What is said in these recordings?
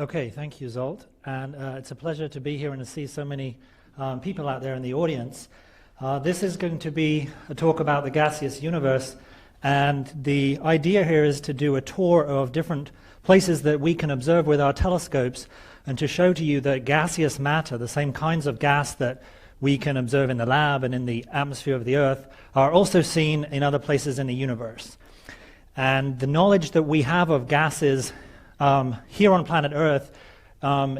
Okay, thank you, Zolt. And it's a pleasure to be here and to see so many people out there in the audience. This is going to be a talk about the gaseous universe, and the idea here is to do a tour of different places that we can observe with our telescopes and to show to you that gaseous matter, the same kinds of gas that we can observe in the lab and in the atmosphere of the Earth, are also seen in other places in the universe. And the knowledge that we have of gases here on planet Earth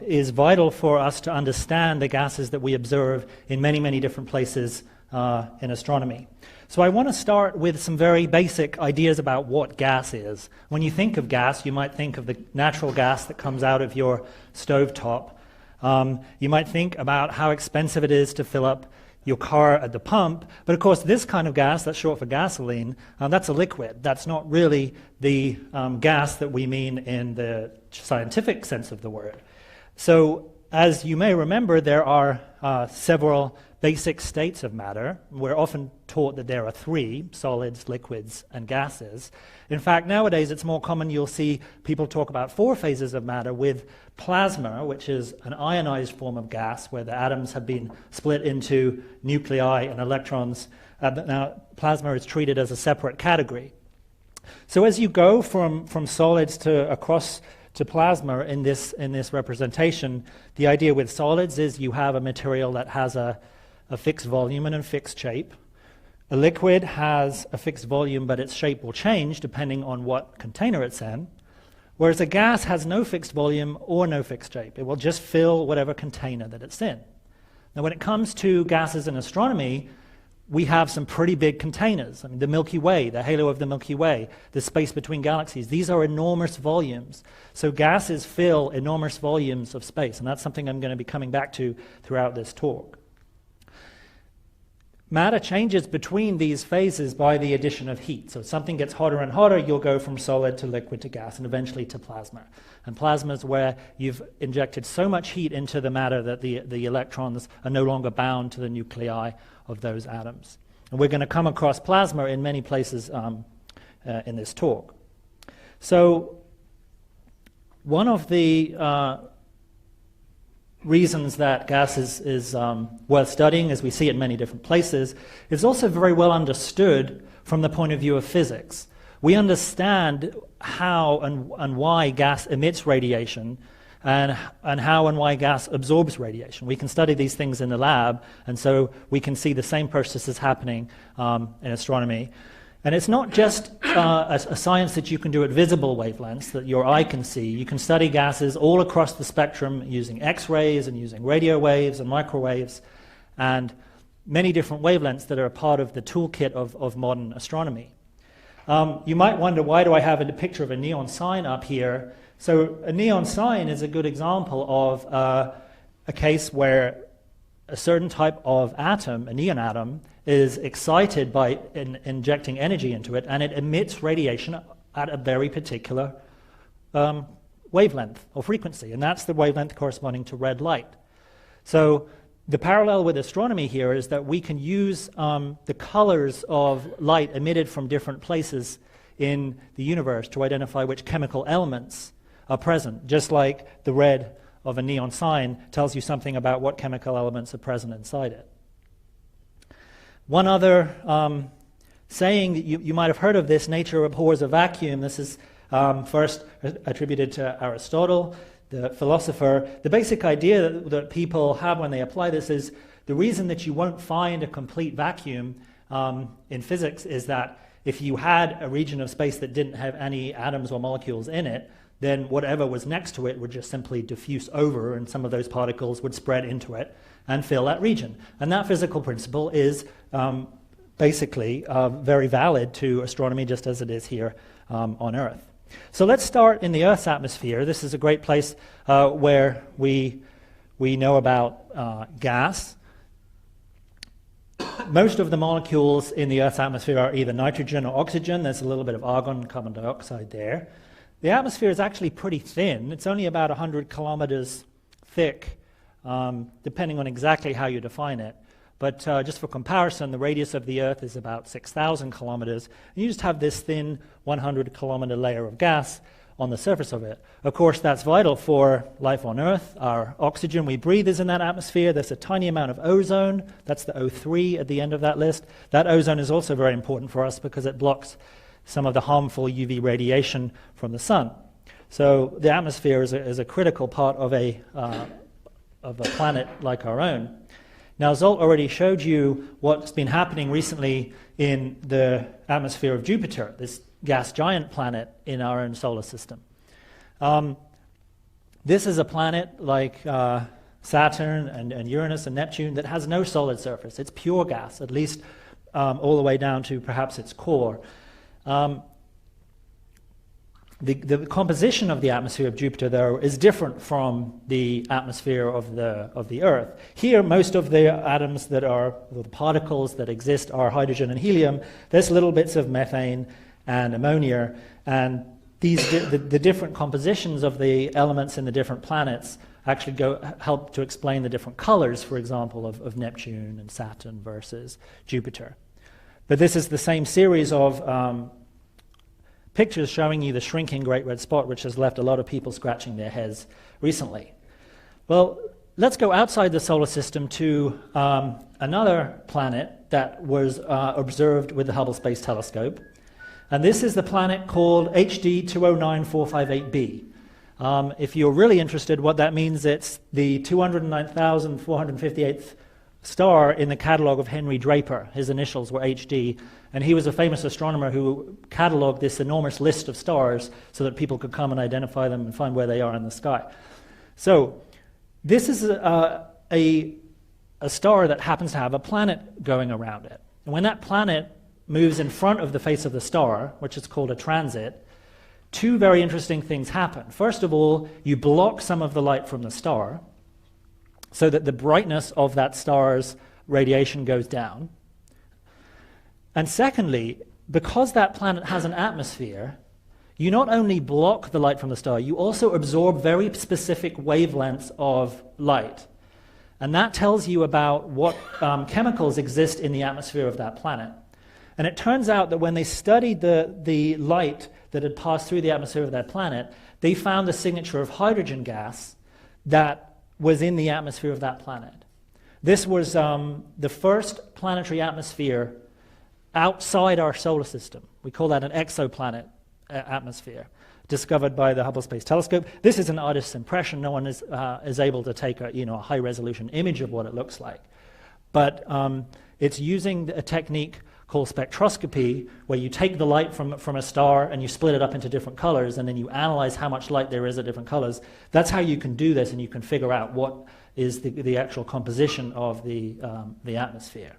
is vital for us to understand the gases that we observe in many, many different places in astronomy. So I want to start with some very basic ideas about what gas is. When you think of gas, you might think of the natural gas that comes out of your stovetop. You might think about how expensive it is to fill up your car at the pump, but of course this kind of gas, that's short for gasoline, that's a liquid. That's not really the gas that we mean in the scientific sense of the word. So as you may remember, there are several basic states of matter. We're often taught that there are three: solids, liquids, and gases. In fact, nowadays it's more common you'll see people talk about four phases of matter, with plasma, which is an ionized form of gas where the atoms have been split into nuclei and electrons. Now, plasma is treated as a separate category. So as you go from solids to across to plasma in this representation, the idea with solids is you have a material that has a fixed volume and a fixed shape. A liquid has a fixed volume, but its shape will change depending on what container it's in, whereas a gas has no fixed volume or no fixed shape. It will just fill whatever container that it's in. Now, when it comes to gases in astronomy, we have some pretty big containers. I mean, the Milky Way, the halo of the Milky Way, the space between galaxies, these are enormous volumes. So gases fill enormous volumes of space, and that's something I'm going to be coming back to throughout this talk. Matter changes between these phases by the addition of heat. So if something gets hotter and hotter, you'll go from solid to liquid to gas and eventually to plasma. And plasma is where you've injected so much heat into the matter that the electrons are no longer bound to the nuclei of those atoms. And we're going to come across plasma in many places in this talk. So one of the reasons that gas is worth studying, as we see it in many different places, is also very well understood from the point of view of physics. We understand how and why gas emits radiation, and how and why gas absorbs radiation. We can study these things in the lab, and so we can see the same processes happening in astronomy. And it's not just a science that you can do at visible wavelengths that your eye can see. You can study gases all across the spectrum using X-rays and using radio waves and microwaves and many different wavelengths that are a part of the toolkit of modern astronomy. You might wonder, why do I have a picture of a neon sign up here? So a neon sign is a good example of a case where a certain type of atom, a neon atom, is excited by injecting energy into it, and it emits radiation at a very particular wavelength or frequency, and that's the wavelength corresponding to red light. So the parallel with astronomy here is that we can use the colors of light emitted from different places in the universe to identify which chemical elements are present, just like the red of a neon sign tells you something about what chemical elements are present inside it. One other saying that you might have heard of this: nature abhors a vacuum. This is first attributed to Aristotle, the philosopher. The basic idea that people have when they apply this is the reason that you won't find a complete vacuum in physics is that if you had a region of space that didn't have any atoms or molecules in it, then whatever was next to it would just simply diffuse over, and some of those particles would spread into it and fill that region. And that physical principle is basically very valid to astronomy, just as it is here on Earth. So let's start in the Earth's atmosphere. This is a great place where we know about gas. Most of the molecules in the Earth's atmosphere are either nitrogen or oxygen. There's a little bit of argon and carbon dioxide there. The atmosphere is actually pretty thin. It's only about 100 kilometers thick, depending on exactly how you define it. But just for comparison, the radius of the Earth is about 6,000 kilometers. And you just have this thin 100-kilometer layer of gas on the surface of it. Of course, that's vital for life on Earth. Our oxygen we breathe is in that atmosphere. There's a tiny amount of ozone. That's the O3 at the end of that list. That ozone is also very important for us because it blocks some of the harmful UV radiation from the sun. So the atmosphere is a critical part of a planet like our own. Now, Zolt already showed you what's been happening recently in the atmosphere of Jupiter, this gas giant planet in our own solar system. This is a planet like Saturn and Uranus and Neptune that has no solid surface. It's pure gas, at least all the way down to perhaps its core. The composition of the atmosphere of Jupiter, though, is different from the atmosphere of the Earth. Here, most of the atoms that are, the particles that exist are hydrogen and helium. There's little bits of methane and ammonia, and the different compositions of the elements in the different planets actually help to explain the different colors, for example, of Neptune and Saturn versus Jupiter. But this is the same series of pictures showing you the shrinking Great Red Spot, which has left a lot of people scratching their heads recently. Well, let's go outside the solar system to another planet that was observed with the Hubble Space Telescope. And this is the planet called HD 209458b. If you're really interested, what that means, it's the 209,458th star in the catalog of Henry Draper. His initials were HD, and he was a famous astronomer who cataloged this enormous list of stars so that people could come and identify them and find where they are in the sky. So this is a star that happens to have a planet going around it. And when that planet moves in front of the face of the star, which is called a transit, two very interesting things happen. First of all, you block some of the light from the star so that the brightness of that star's radiation goes down. And secondly, because that planet has an atmosphere, you not only block the light from the star, you also absorb very specific wavelengths of light. And that tells you about what chemicals exist in the atmosphere of that planet. And it turns out that when they studied the light that had passed through the atmosphere of that planet, they found the signature of hydrogen gas that was in the atmosphere of that planet. This was the first planetary atmosphere outside our solar system. We call that an exoplanet atmosphere, discovered by the Hubble Space Telescope. This is an artist's impression. No one is able to take a high-resolution image of what it looks like. But it's using a technique called spectroscopy, where you take the light from a star and you split it up into different colors, and then you analyze how much light there is at different colors. That's how you can do this, and you can figure out what is the actual composition of the atmosphere.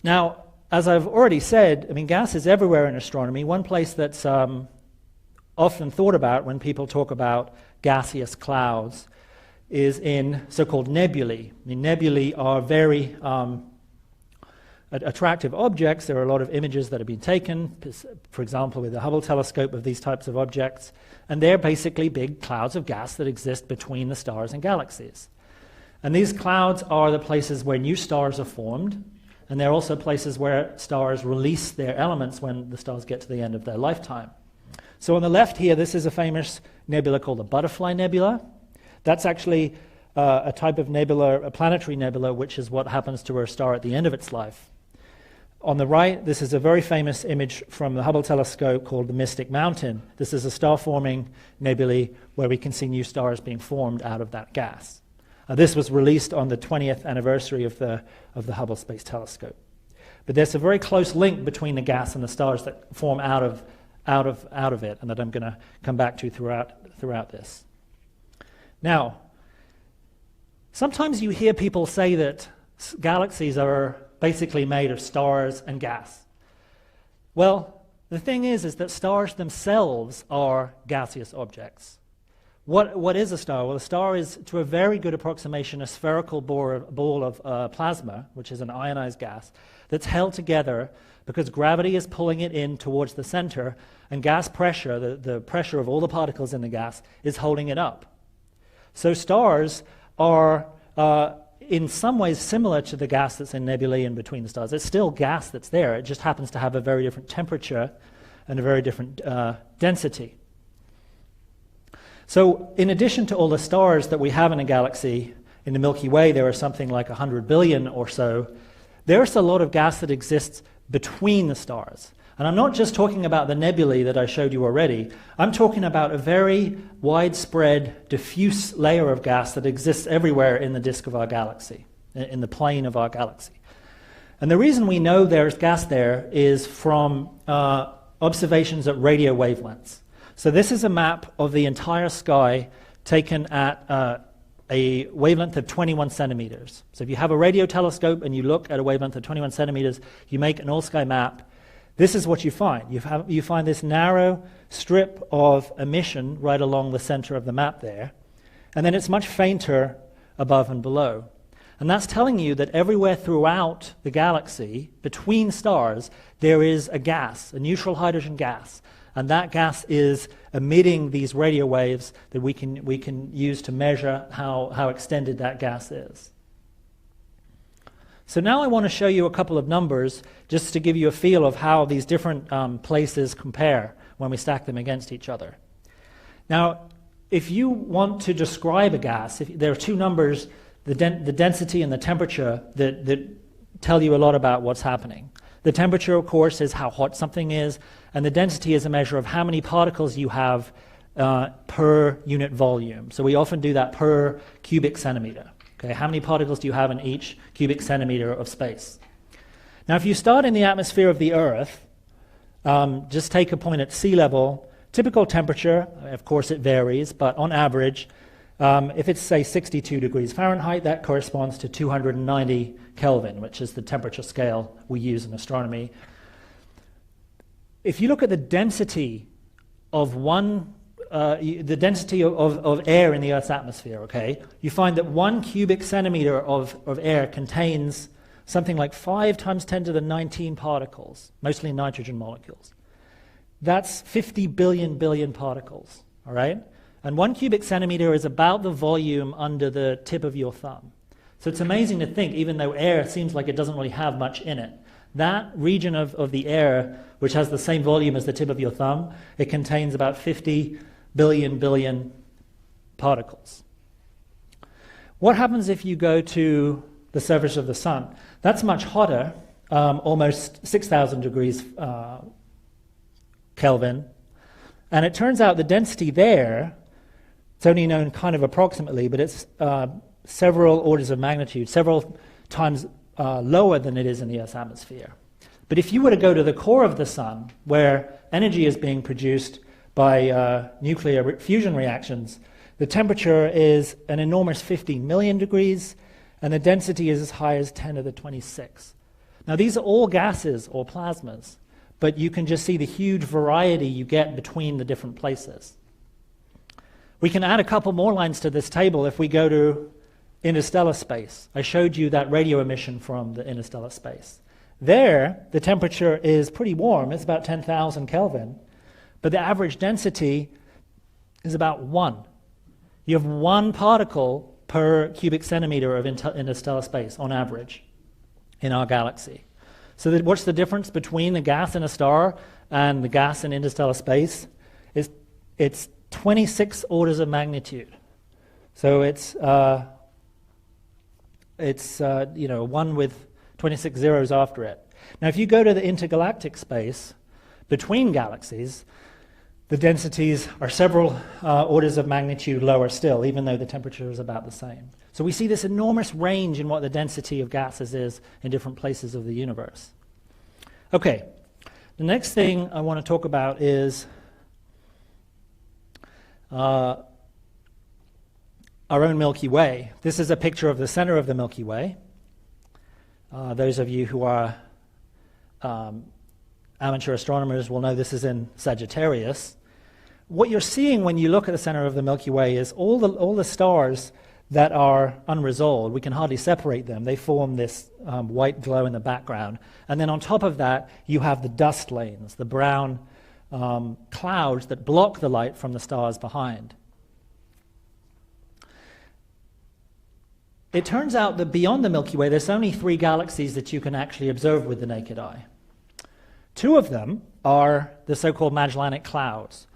Now, as I've already said, I mean, gas is everywhere in astronomy. One place that's often thought about when people talk about gaseous clouds is in so-called nebulae. I mean, nebulae are very attractive objects. There are a lot of images that have been taken, for example, with the Hubble telescope, of these types of objects, and they're basically big clouds of gas that exist between the stars and galaxies. And these clouds are the places where new stars are formed, and they're also places where stars release their elements when the stars get to the end of their lifetime. So on the left here, this is a famous nebula called the Butterfly Nebula. That's actually a type of nebula, a planetary nebula, which is what happens to a star at the end of its life. On the right, this is a very famous image from the Hubble telescope called the Mystic Mountain. This is a star-forming nebulae where we can see new stars being formed out of that gas. This was released on the 20th anniversary of the Hubble Space Telescope. But there's a very close link between the gas and the stars that form out of it, and that I'm going to come back to throughout this. Now, sometimes you hear people say that galaxies are basically made of stars and gas. Well, the thing is that stars themselves are gaseous objects. What is a star? Well, a star is, to a very good approximation, a spherical ball of plasma, which is an ionized gas, that's held together because gravity is pulling it in towards the center, and gas pressure, the pressure of all the particles in the gas, is holding it up. So stars are in some ways similar to the gas that's in nebulae in between the stars. It's still gas that's there. It just happens to have a very different temperature and a very different density. So in addition to all the stars that we have in a galaxy, in the Milky Way there are something like 100 billion or so, there's a lot of gas that exists between the stars. And I'm not just talking about the nebulae that I showed you already. I'm talking about a very widespread, diffuse layer of gas that exists everywhere in the disk of our galaxy, in the plane of our galaxy. And the reason we know there's gas there is from observations at radio wavelengths. So this is a map of the entire sky taken at a wavelength of 21 centimeters. So if you have a radio telescope and you look at a wavelength of 21 centimeters, you make an all-sky map. This is what you find. You find this narrow strip of emission right along the center of the map there, and then it's much fainter above and below. And that's telling you that everywhere throughout the galaxy, between stars, there is a gas, a neutral hydrogen gas. And that gas is emitting these radio waves that we can use to measure how extended that gas is. So now I want to show you a couple of numbers just to give you a feel of how these different places compare when we stack them against each other. Now, if you want to describe a gas, there are two numbers, the density and the temperature, that tell you a lot about what's happening. The temperature, of course, is how hot something is, and the density is a measure of how many particles you have per unit volume. So we often do that per cubic centimeter. Okay, how many particles do you have in each cubic centimeter of space? Now, if you start in the atmosphere of the Earth, just take a point at sea level, typical temperature, of course it varies, but on average, if it's, say, 62 degrees Fahrenheit, that corresponds to 290 Kelvin, which is the temperature scale we use in astronomy. If you look at the density of the density of air in the Earth's atmosphere, okay, you find that 1 cubic centimeter of air contains something like 5 times 10 to the 19 particles, mostly nitrogen molecules. That's 50 billion particles, all right? And 1 cubic centimeter is about the volume under the tip of your thumb. So it's amazing to think, even though air seems like it doesn't really have much in it, that region of the air, which has the same volume as the tip of your thumb, it contains about 50 billion particles. What happens if you go to the surface of the sun? That's much hotter, almost 6,000 degrees Kelvin. And it turns out the density there, it's only known kind of approximately, but it's several orders of magnitude, several times lower than it is in the Earth's atmosphere. But if you were to go to the core of the sun, where energy is being produced by nuclear fusion reactions, the temperature is an enormous 15 million degrees, and the density is as high as 10 to the 26. Now, these are all gases or plasmas, but you can just see the huge variety you get between the different places. We can add a couple more lines to this table if we go to interstellar space. I showed you that radio emission from the interstellar space. There, the temperature is pretty warm. It's about 10,000 Kelvin, but the average density is about 1. You have 1 particle per cubic centimeter of interstellar space on average in our galaxy. So what's the difference between the gas in a star and the gas in interstellar space? It's 26 orders of magnitude. So it's 1 with 26 zeros after it. Now, if you go to the intergalactic space between galaxies, the densities are several orders of magnitude lower still, even though the temperature is about the same. So we see this enormous range in what the density of gases is in different places of the universe. Okay, the next thing I want to talk about is our own Milky Way. This is a picture of the center of the Milky Way. Those of you who are amateur astronomers will know this is in Sagittarius. What you're seeing when you look at the center of the Milky Way is all the stars that are unresolved. We can hardly separate them. They form this white glow in the background. And then on top of that, you have the dust lanes, the brown clouds that block the light from the stars behind. It turns out that beyond the Milky Way, there's only 3 galaxies that you can actually observe with the naked eye. 2 of them are the so-called Magellanic Clouds.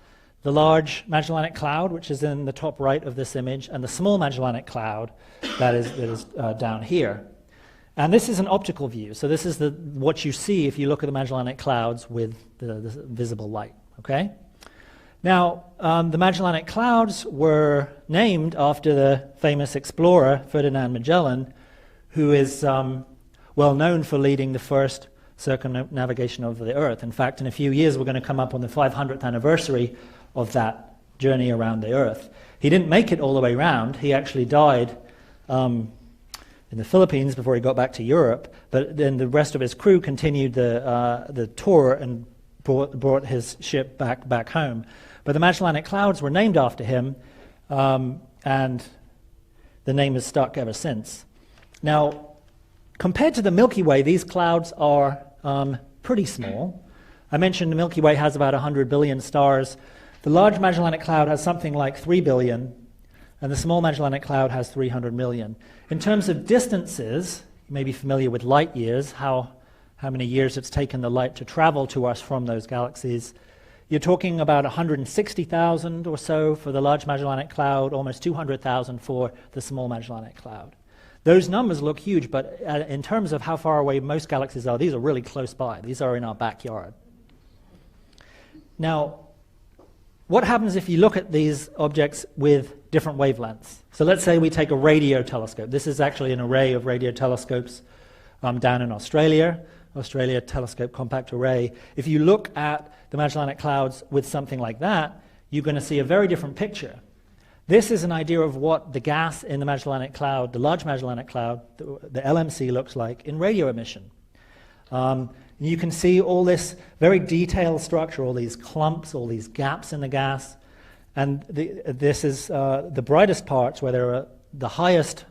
The large Magellanic Cloud, which is in the top right of this image, and the small Magellanic Cloud that is down here. And this is an optical view, so this is what you see if you look at the Magellanic Clouds with the visible light, okay? Now, the Magellanic Clouds were named after the famous explorer Ferdinand Magellan, who is well known for leading the first circumnavigation of the Earth. In fact, in a few years, we're going to come up on the 500th anniversary of that journey around the Earth. He didn't make it all the way around. He actually died in the Philippines before he got back to Europe, but then the rest of his crew continued the tour and brought his ship back home. But the Magellanic Clouds were named after him, and the name has stuck ever since. Now, compared to the Milky Way, these clouds are pretty small. I mentioned the Milky Way has about 100 billion stars. The Large Magellanic Cloud has something like 3 billion, and the Small Magellanic Cloud has 300 million. In terms of distances, you may be familiar with light years, how many years it's taken the light to travel to us from those galaxies. You're talking about 160,000 or so for the Large Magellanic Cloud, almost 200,000 for the Small Magellanic Cloud. Those numbers look huge, but in terms of how far away most galaxies are, these are really close by. These are in our backyard. Now, what happens if you look at these objects with different wavelengths? So let's say we take a radio telescope. This is actually an array of radio telescopes down in Australia Telescope Compact Array. If you look at the Magellanic Clouds with something like that, you're going to see a very different picture. This is an idea of what the gas in the Magellanic Cloud, the Large Magellanic Cloud, the LMC, looks like in radio emission. You can see all this very detailed structure, all these clumps, all these gaps in the gas. And this is the brightest parts where there are the highest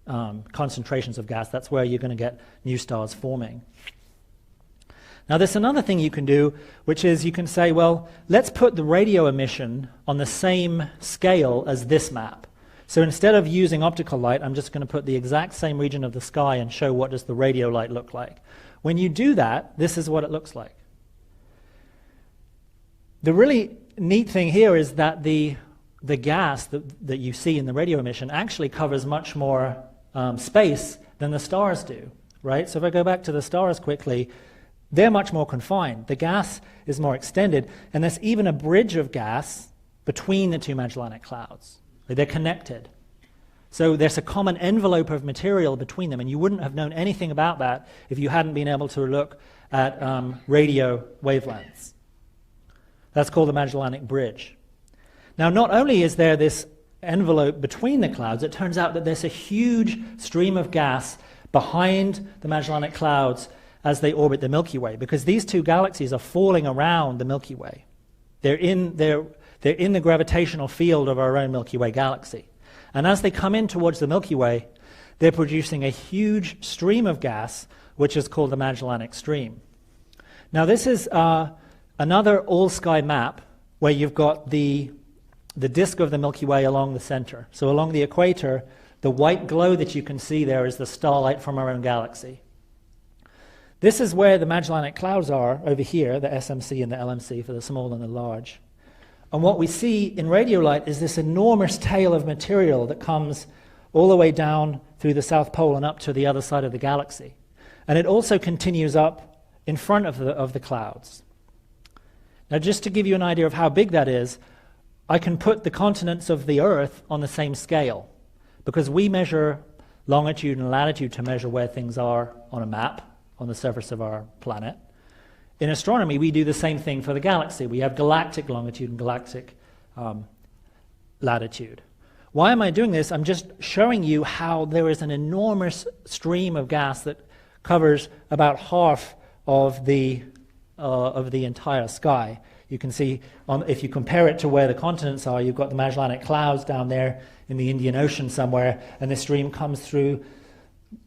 concentrations of gas. That's where you're going to get new stars forming. Now, there's another thing you can do, which is you can say, well, let's put the radio emission on the same scale as this map. So instead of using optical light, I'm just going to put the exact same region of the sky and show what does the radio light look like. When you do that, this is what it looks like. The really neat thing here is that the gas that you see in the radio emission actually covers much more space than the stars do, right? So if I go back to the stars quickly, they're much more confined. The gas is more extended, and there's even a bridge of gas between the two Magellanic Clouds. They're connected. So there's a common envelope of material between them, and you wouldn't have known anything about that if you hadn't been able to look at radio wavelengths. That's called the Magellanic Bridge. Now, not only is there this envelope between the clouds, it turns out that there's a huge stream of gas behind the Magellanic Clouds as they orbit the Milky Way, because these two galaxies are falling around the Milky Way. They're in the gravitational field of our own Milky Way galaxy. And as they come in towards the Milky Way, they're producing a huge stream of gas, which is called the Magellanic Stream. Now, this is another all-sky map where you've got the disk of the Milky Way along the center. So along the equator, the white glow that you can see there is the starlight from our own galaxy. This is where the Magellanic Clouds are over here, the SMC and the LMC for the small and the large. And what we see in radio light is this enormous tail of material that comes all the way down through the South Pole and up to the other side of the galaxy. And it also continues up in front of the clouds. Now, just to give you an idea of how big that is, I can put the continents of the Earth on the same scale, because we measure longitude and latitude to measure where things are on a map on the surface of our planet. In astronomy, we do the same thing for the galaxy. We have galactic longitude and galactic latitude. Why am I doing this? I'm just showing you how there is an enormous stream of gas that covers about half of the entire sky. You can see, if you compare it to where the continents are, you've got the Magellanic Clouds down there in the Indian Ocean somewhere, and the stream comes through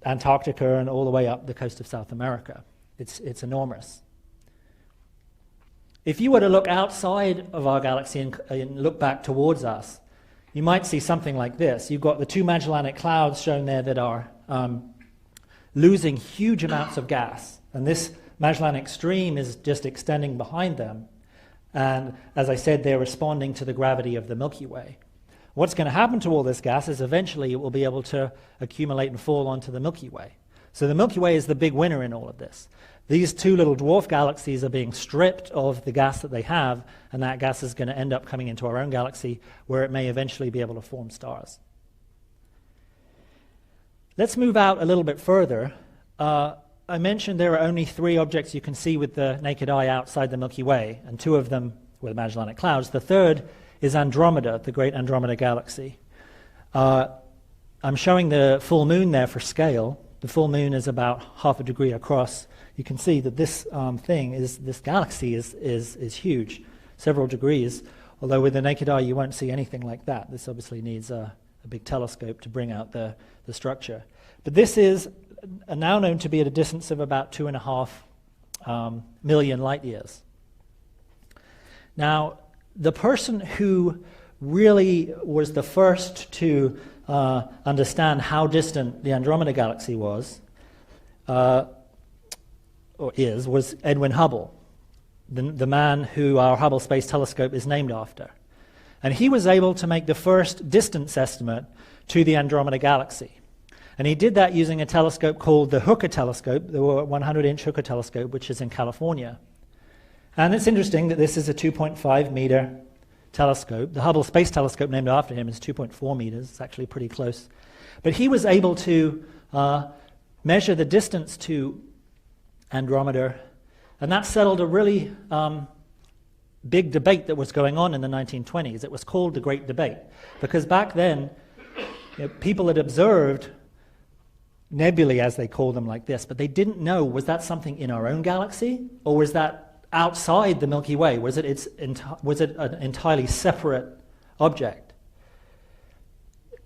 Antarctica and all the way up the coast of South America. It's enormous. If you were to look outside of our galaxy and look back towards us, you might see something like this. You've got the two Magellanic Clouds shown there that are losing huge amounts of gas. And this Magellanic Stream is just extending behind them. And as I said, they're responding to the gravity of the Milky Way. What's going to happen to all this gas is eventually it will be able to accumulate and fall onto the Milky Way. So the Milky Way is the big winner in all of this. These two little dwarf galaxies are being stripped of the gas that they have, and that gas is going to end up coming into our own galaxy, where it may eventually be able to form stars. Let's move out a little bit further. I mentioned there are only 3 objects you can see with the naked eye outside the Milky Way, and 2 of them were Magellanic Clouds. The third is Andromeda, the great Andromeda galaxy. I'm showing the full moon there for scale. The full moon is about half a degree across. You can see that this this galaxy is huge, several degrees, although with the naked eye you won't see anything like that. This obviously needs a big telescope to bring out the structure. But this is now known to be at a distance of about 2.5 million light years. Now, the person who really was the first to understand how distant the Andromeda galaxy was Edwin Hubble, the man who our Hubble Space Telescope is named after. And he was able to make the first distance estimate to the Andromeda galaxy. And he did that using a telescope called the Hooker telescope, the 100-inch Hooker telescope, which is in California. And it's interesting that this is a 2.5-meter telescope. The Hubble Space Telescope, named after him, is 2.4 meters. It's actually pretty close. But he was able to measure the distance to Andromeda, and that settled a really big debate that was going on in the 1920s. It was called the Great Debate, because back then people had observed nebulae, as they call them, like this, but they didn't know, was that something in our own galaxy, or was that outside the Milky Way? Was it an entirely separate object?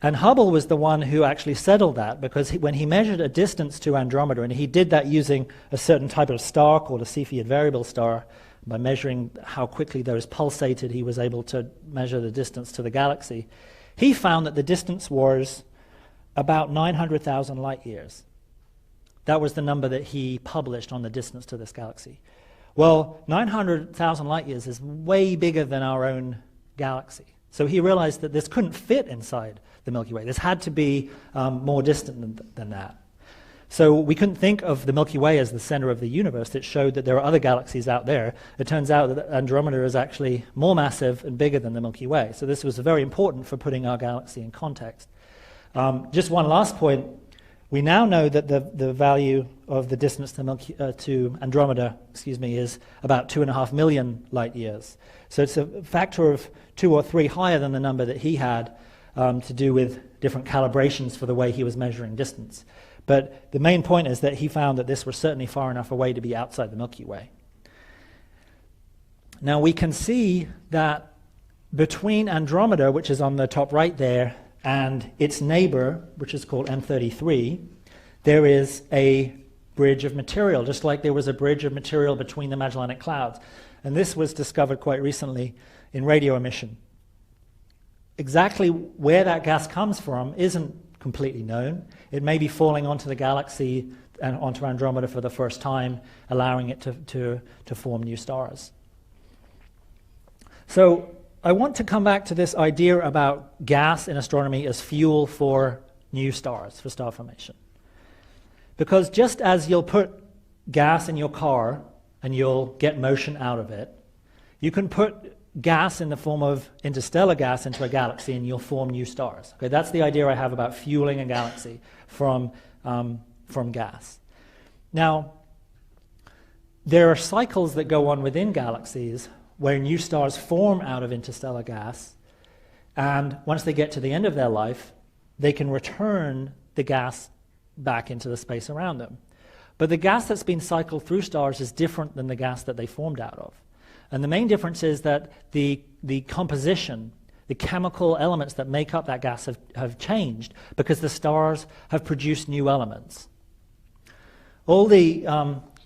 And Hubble was the one who actually settled that, because when he measured a distance to Andromeda, and he did that using a certain type of star called a Cepheid variable star, by measuring how quickly those pulsated, he was able to measure the distance to the galaxy. He found that the distance was about 900,000 light years. That was the number that he published on the distance to this galaxy. Well, 900,000 light years is way bigger than our own galaxy. So he realized that this couldn't fit inside the Milky Way. This had to be more distant than that. So we couldn't think of the Milky Way as the center of the universe. It showed that there are other galaxies out there. It turns out that Andromeda is actually more massive and bigger than the Milky Way. So this was very important for putting our galaxy in context. Just one last point. We now know that the value of the distance to Andromeda, is about 2.5 million light years. So it's a factor of 2 or 3 higher than the number that he had, to do with different calibrations for the way he was measuring distance. But the main point is that he found that this was certainly far enough away to be outside the Milky Way. Now we can see that between Andromeda, which is on the top right there, and its neighbor, which is called M33, there is a bridge of material, just like there was a bridge of material between the Magellanic Clouds. And this was discovered quite recently in radio emission. Exactly where that gas comes from isn't completely known. It may be falling onto the galaxy and onto Andromeda for the first time, allowing it to form new stars. So I want to come back to this idea about gas in astronomy as fuel for new stars, for star formation. Because just as you'll put gas in your car and you'll get motion out of it, you can put gas in the form of interstellar gas into a galaxy and you'll form new stars. Okay, that's the idea I have about fueling a galaxy from gas. Now, there are cycles that go on within galaxies where new stars form out of interstellar gas, and once they get to the end of their life, they can return the gas back into the space around them. But the gas that's been cycled through stars is different than the gas that they formed out of. And the main difference is that the composition, the chemical elements that make up that gas have changed because the stars have produced new elements. All the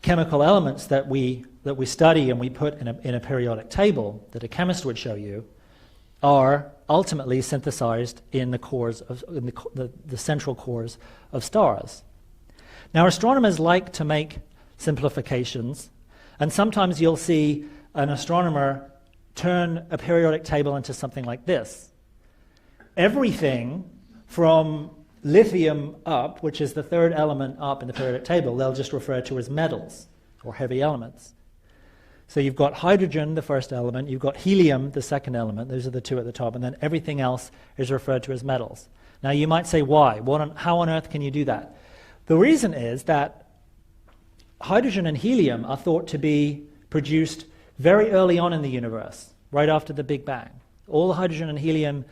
chemical elements that we study and we put in a periodic table that a chemist would show you are ultimately synthesized in the cores of the central cores of stars. Now, astronomers like to make simplifications. And sometimes you'll see an astronomer turn a periodic table into something like this. Everything from lithium up, which is the third element up in the periodic table, they'll just refer to as metals or heavy elements. So you've got hydrogen, the first element, you've got helium, the second element, those are the two at the top, and then everything else is referred to as metals. Now you might say, why? How on earth can you do that? The reason is that hydrogen and helium are thought to be produced very early on in the universe, right after the Big Bang. All the hydrogen and helium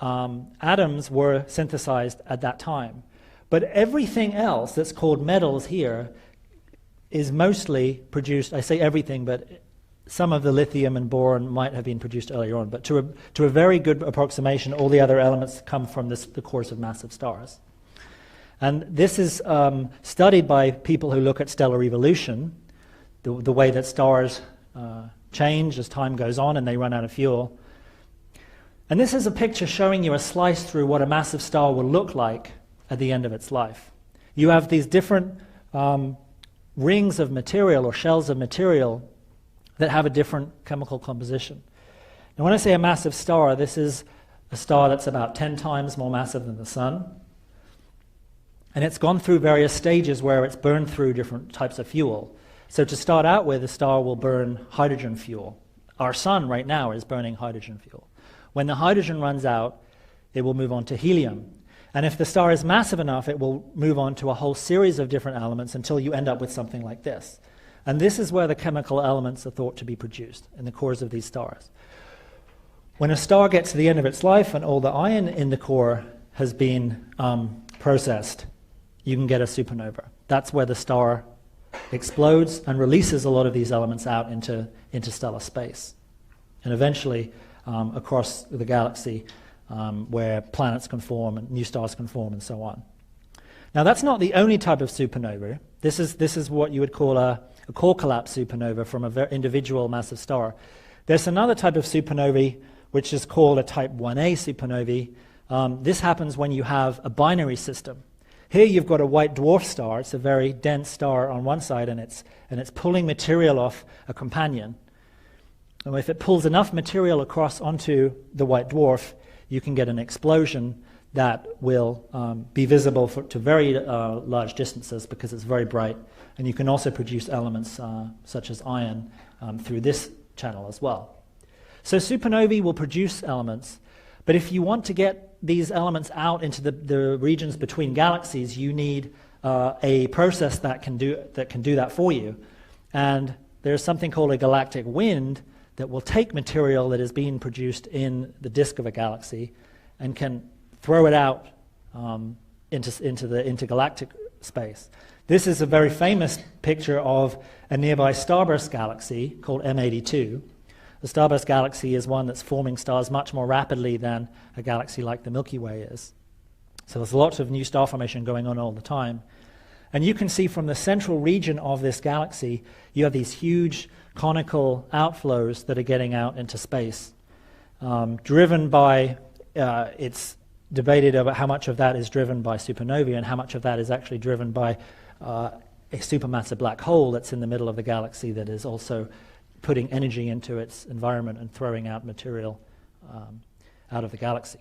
atoms were synthesized at that time. But everything else that's called metals here is mostly produced, I say everything, but some of the lithium and boron might have been produced earlier on, but to a very good approximation, all the other elements come from the cores of massive stars. And this is studied by people who look at stellar evolution, the way that stars change as time goes on and they run out of fuel. And this is a picture showing you a slice through what a massive star will look like at the end of its life. You have these different rings of material or shells of material that have a different chemical composition. And when I say a massive star, this is a star that's about 10 times more massive than the Sun. And it's gone through various stages where it's burned through different types of fuel. So to start out with, the star will burn hydrogen fuel. Our Sun right now is burning hydrogen fuel. When the hydrogen runs out, it will move on to helium. And if the star is massive enough, it will move on to a whole series of different elements until you end up with something like this. And this is where the chemical elements are thought to be produced, in the cores of these stars. When a star gets to the end of its life and all the iron in the core has been processed, you can get a supernova. That's where the star explodes and releases a lot of these elements out into interstellar space. And eventually, across the galaxy, where planets can form and new stars can form and so on. Now that's not the only type of supernova. This is what you would call a core collapse supernova from an individual massive star. There's another type of supernovae which is called a type 1a supernovae. This happens when you have a binary system. Here you've got a white dwarf star. It's a very dense star on one side, and it's pulling material off a companion. And if it pulls enough material across onto the white dwarf, you can get an explosion that will be visible to very large distances because it's very bright. And you can also produce elements such as iron through this channel as well. So supernovae will produce elements, but if you want to get these elements out into the regions between galaxies, you need a process that can do that for you. And there's something called a galactic wind that will take material that is being produced in the disk of a galaxy and can throw it out into the intergalactic space. This is a very famous picture of a nearby starburst galaxy called M82. The starburst galaxy is one that's forming stars much more rapidly than a galaxy like the Milky Way is. So there's lots of new star formation going on all the time. And you can see from the central region of this galaxy, you have these huge conical outflows that are getting out into space, driven by, it's debated about how much of that is driven by supernovae and how much of that is actually driven by a supermassive black hole that's in the middle of the galaxy that is also putting energy into its environment and throwing out material out of the galaxy.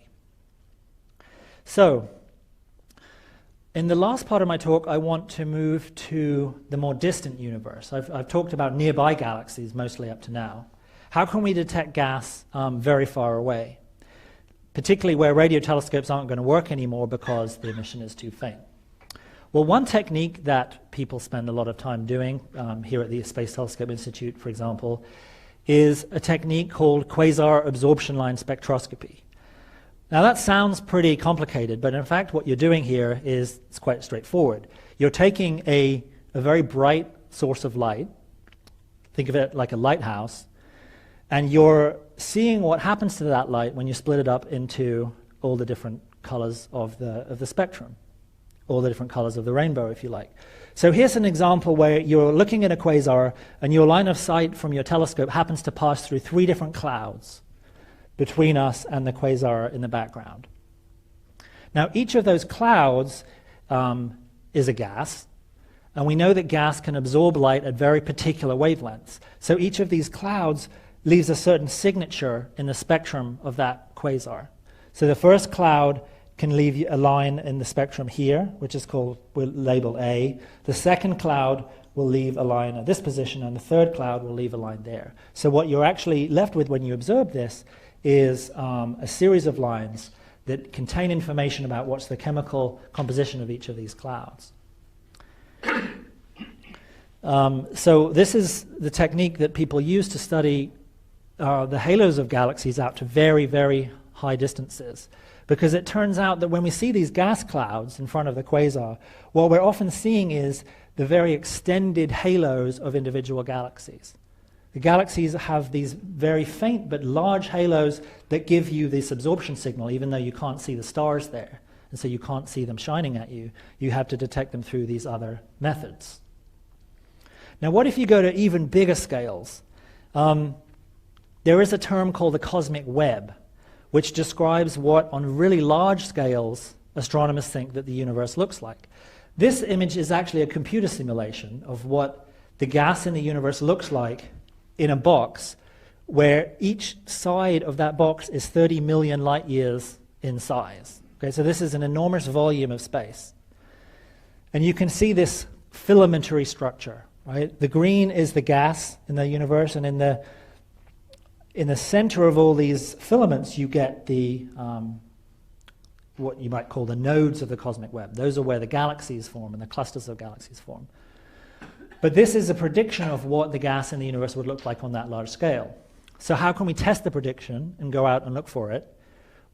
So, in the last part of my talk, I want to move to the more distant universe. I've talked about nearby galaxies mostly up to now. How can we detect gas very far away, particularly where radio telescopes aren't going to work anymore because the emission is too faint? Well, one technique that people spend a lot of time doing here at the Space Telescope Institute, for example, is a technique called quasar absorption line spectroscopy. Now that sounds pretty complicated, but in fact what you're doing here is it's quite straightforward. You're taking a very bright source of light, think of it like a lighthouse, and you're seeing what happens to that light when you split it up into all the different colors of the spectrum, all the different colors of the rainbow, if you like. So here's an example where you're looking at a quasar and your line of sight from your telescope happens to pass through 3 different clouds between us and the quasar in the background. Now each of those clouds is a gas, And we know that gas can absorb light at very particular wavelengths. So each of these clouds leaves a certain signature in the spectrum of that quasar. So the first cloud can leave a line in the spectrum here, which is called, we'll label A. The second cloud will leave a line at this position, and the third cloud will leave a line there. So what you're actually left with when you observe this is a series of lines that contain information about what's the chemical composition of each of these clouds. So this is the technique that people use to study the halos of galaxies out to very, very high distances. Because it turns out that when we see these gas clouds in front of the quasar, what we're often seeing is the very extended halos of individual galaxies. The galaxies have these very faint but large halos that give you this absorption signal, even though you can't see the stars there. And so you can't see them shining at you. You have to detect them through these other methods. Now, what if you go to even bigger scales? There is a term called the cosmic web, which describes what, on really large scales, astronomers think that the universe looks like. This image is actually a computer simulation of what the gas in the universe looks like in a box, where each side of that box is 30 million light years in size. Okay, so this is an enormous volume of space. And you can see this filamentary structure, right? The green is the gas in the universe, and in the center of all these filaments, you get the what you might call the nodes of the cosmic web. Those are where the galaxies form and the clusters of galaxies form. But this is a prediction of what the gas in the universe would look like on that large scale. So how can we test the prediction and go out and look for it?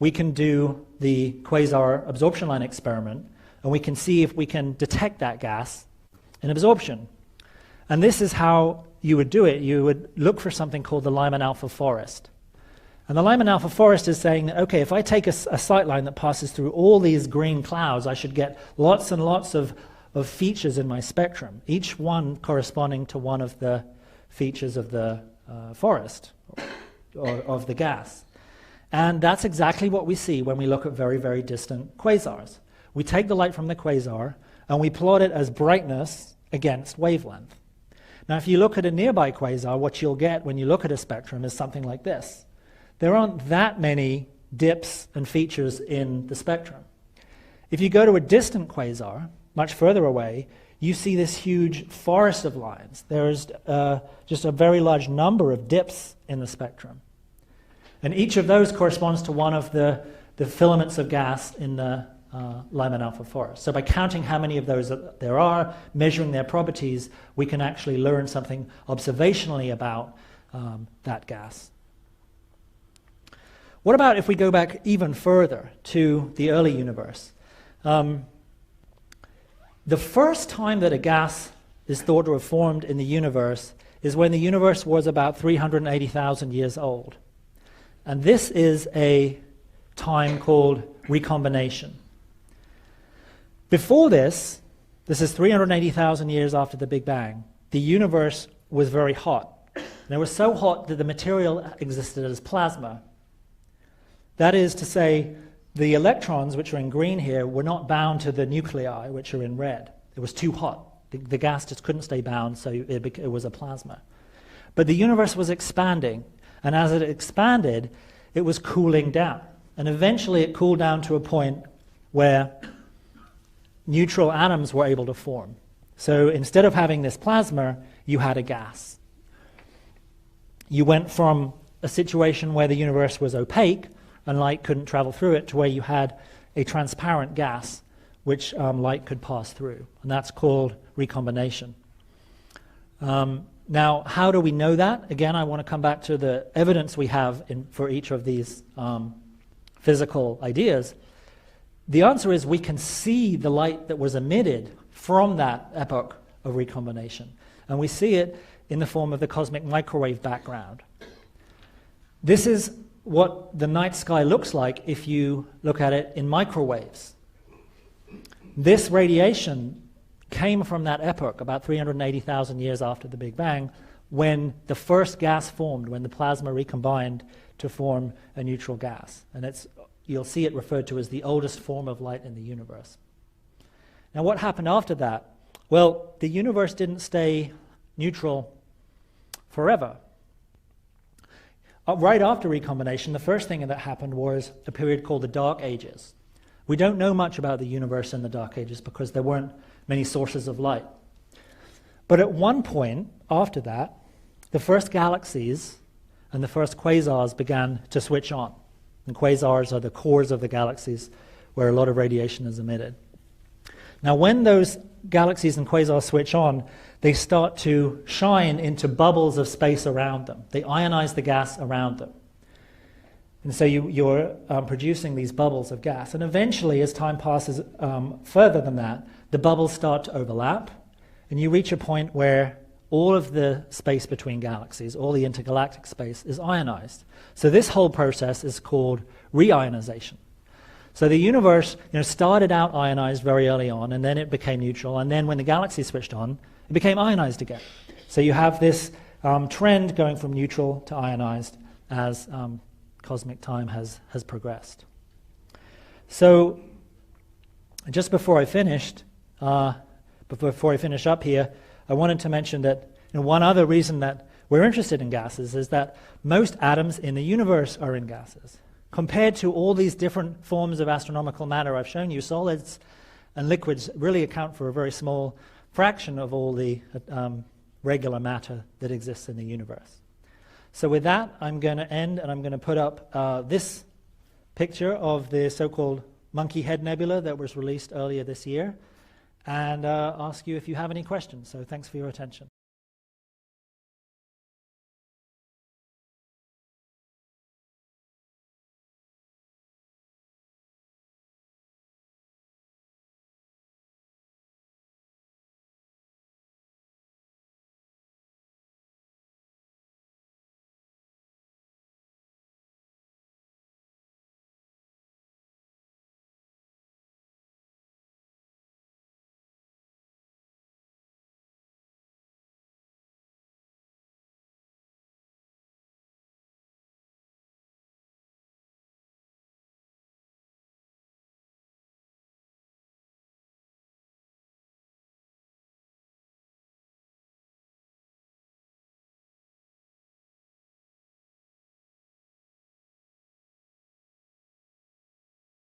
We can do the quasar absorption line experiment, and we can see if we can detect that gas in absorption. And this is how you would do it. You would look for something called the Lyman alpha forest. And the Lyman alpha forest is saying that, okay, if I take a sight line that passes through all these green clouds, I should get lots and lots of features in my spectrum, each one corresponding to one of the features of the forest, or of the gas. And that's exactly what we see when we look at very, very distant quasars. We take the light from the quasar, and we plot it as brightness against wavelength. Now, if you look at a nearby quasar, what you'll get when you look at a spectrum is something like this. There aren't that many dips and features in the spectrum. If you go to a distant quasar, much further away, you see this huge forest of lines. There is just a very large number of dips in the spectrum. And each of those corresponds to one of the filaments of gas in the Lyman alpha forest. So by counting how many of those there are, measuring their properties, we can actually learn something observationally about that gas. What about if we go back even further to the early universe? The first time that a gas is thought to have formed in the universe is when the universe was about 380,000 years old. And this is a time called recombination. Before this is 380,000 years after the Big Bang, the universe was very hot. And it was so hot that the material existed as plasma. That is to say, the electrons, which are in green here, were not bound to the nuclei, which are in red. It was too hot. The gas just couldn't stay bound, so it was a plasma. But the universe was expanding, and as it expanded, it was cooling down. And eventually it cooled down to a point where neutral atoms were able to form. So instead of having this plasma, you had a gas. You went from a situation where the universe was opaque and light couldn't travel through it, to where you had a transparent gas which light could pass through. And that's called recombination. Now, how do we know that? Again, I want to come back to the evidence we have for each of these physical ideas. The answer is we can see the light that was emitted from that epoch of recombination. And we see it in the form of the cosmic microwave background. This is what the night sky looks like if you look at it in microwaves. This radiation came from that epoch, about 380,000 years after the Big Bang, when the first gas formed, when the plasma recombined to form a neutral gas. And you'll see it referred to as the oldest form of light in the universe. Now, what happened after that? Well, the universe didn't stay neutral forever. Right after recombination, the first thing that happened was a period called the Dark Ages. We don't know much about the universe in the Dark Ages because there weren't many sources of light. But at one point after that, the first galaxies and the first quasars began to switch on. And quasars are the cores of the galaxies where a lot of radiation is emitted. Now, when those galaxies and quasars switch on, they start to shine into bubbles of space around them. They ionize the gas around them. And so you're producing these bubbles of gas. And eventually, as time passes further than that, the bubbles start to overlap, and you reach a point where all of the space between galaxies, all the intergalactic space, is ionized. So this whole process is called reionization. So the universe started out ionized very early on, and then it became neutral, and then when the galaxies switched on, it became ionized again. So you have this trend going from neutral to ionized as cosmic time has progressed. So just before I finish up here, I wanted to mention that one other reason that we're interested in gases is that most atoms in the universe are in gases. Compared to all these different forms of astronomical matter I've shown you, solids and liquids really account for a very small fraction of all the regular matter that exists in the universe. So with that, I'm going to end, and I'm going to put up this picture of the so-called Monkey Head Nebula that was released earlier this year, and ask you if you have any questions. So thanks for your attention.